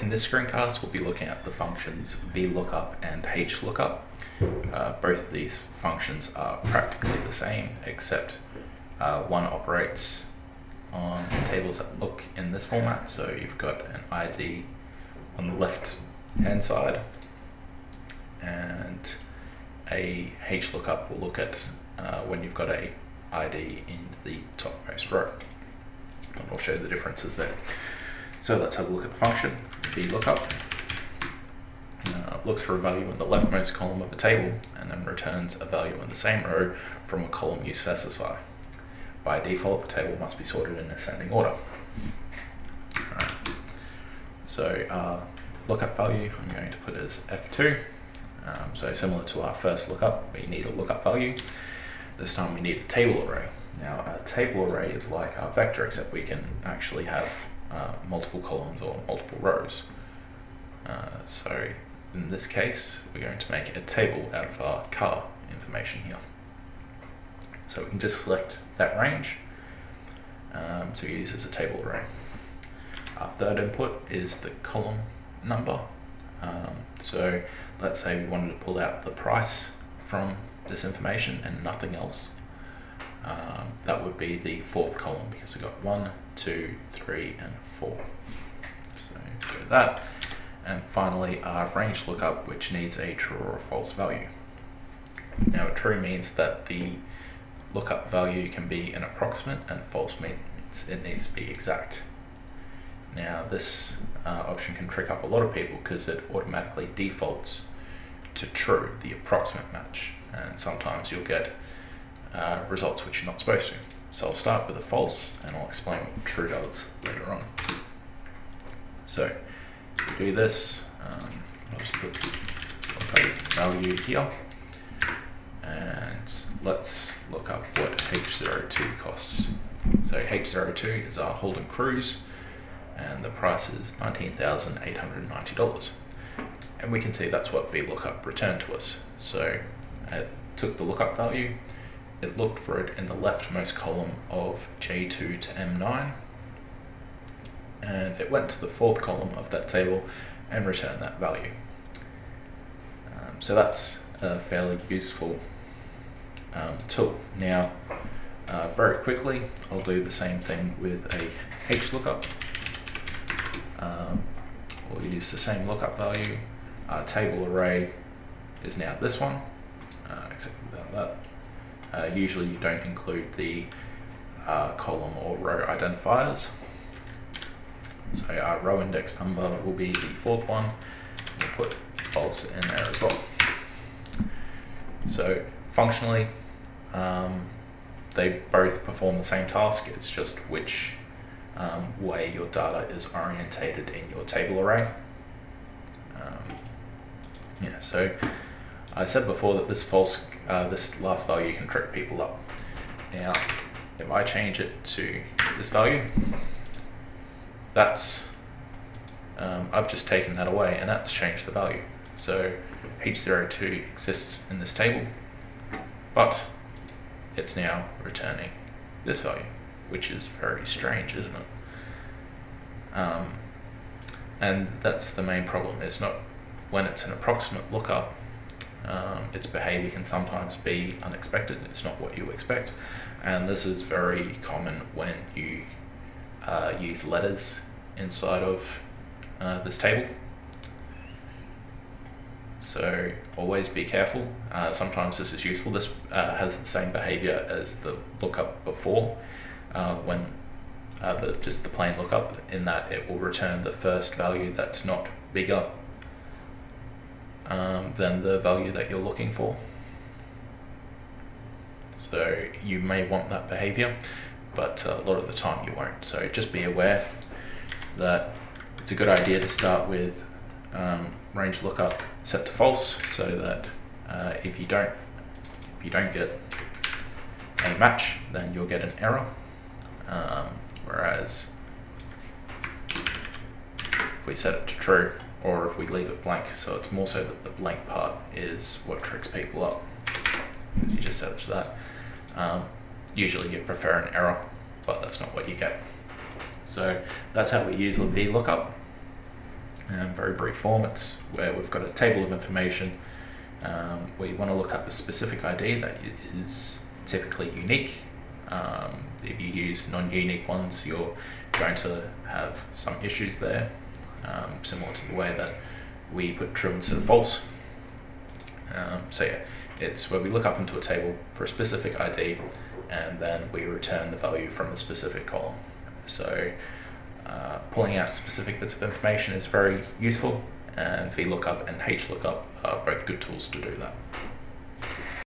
In this screencast, we'll be looking at the functions Vlookup and Hlookup. Both of these functions are practically the same, except one operates on tables that look in this format. So you've got an ID on the left hand side, and a Hlookup will look at when you've got a ID in the topmost row. And I'll show the differences there. So let's have a look at the function Vlookup. Looks for a value in the leftmost column of a table and then returns a value in the same row from a column you specify. By default, the table must be sorted in ascending order. Alright. So lookup value I'm going to put as F2. So similar to our first lookup, we need a lookup value. This time we need a table array. Now a table array is like our vector, except we can actually have multiple columns or multiple rows. So in this case, we're going to make a table out of our car information here. So we can just select that range to use as a table array. Our third input is the column number. So let's say we wanted to pull out the price from this information and nothing else. That would be the fourth column, because we've got 1, 2, 3, and 4. So go that. And finally, our range lookup, which needs a true or a false value. Now, true means that the lookup value can be an approximate, and false means it needs to be exact. Now, this option can trick up a lot of people because it automatically defaults to true, the approximate match, and sometimes you'll get results which you're not supposed to. So I'll start with a false, and I'll explain what true does later on. So to do this, I'll just put the value here, and let's look up what H02 costs. So H02 is our Holden Cruise, and the price is $19,890. And we can see that's what Vlookup returned to us. So it took the lookup value, it looked for it in the leftmost column of J2 to M9, and it went to the fourth column of that table and returned that value. So that's a fairly useful tool. Now, very quickly, I'll do the same thing with a Hlookup. We'll use the same lookup value. Our table array is now this one, except without that. Usually you don't include the column or row identifiers. So our row index number will be the fourth one. We'll put false in there as well. So functionally, they both perform the same task. It's just which way your data is orientated in your table array. Yeah, so I said before that this last value can trick people up. Now, if I change it to this value, that's I've just taken that away, and that's changed the value. So H02 exists in this table, but it's now returning this value, which is very strange, isn't it? And that's the main problem. It's not when it's an approximate lookup. Its behavior can sometimes be unexpected. It's not what you expect, and this is very common when you use letters inside of this table. So always be careful. Sometimes this is useful. This has the same behavior as the lookup before, when just the plain lookup, in that it will return the first value that's not bigger than the value that you're looking for. So you may want that behavior, but a lot of the time you won't. So just be aware that it's a good idea to start with range lookup set to false, so that if you don't get a match, then you'll get an error. Whereas if we set it to true, or if we leave it blank, so it's more so that the blank part is what tricks people up, because you just set it to that. Usually you prefer an error, but that's not what you get. So that's how we use Vlookup. Very brief form. It's where we've got a table of information where you want to look up a specific ID that is typically unique. If you use non-unique ones, you're going to have some issues there, similar to the way that we put true instead of false. So yeah, it's where we look up into a table for a specific ID, and then we return the value from a specific column. So pulling out specific bits of information is very useful, and Vlookup and Hlookup are both good tools to do that.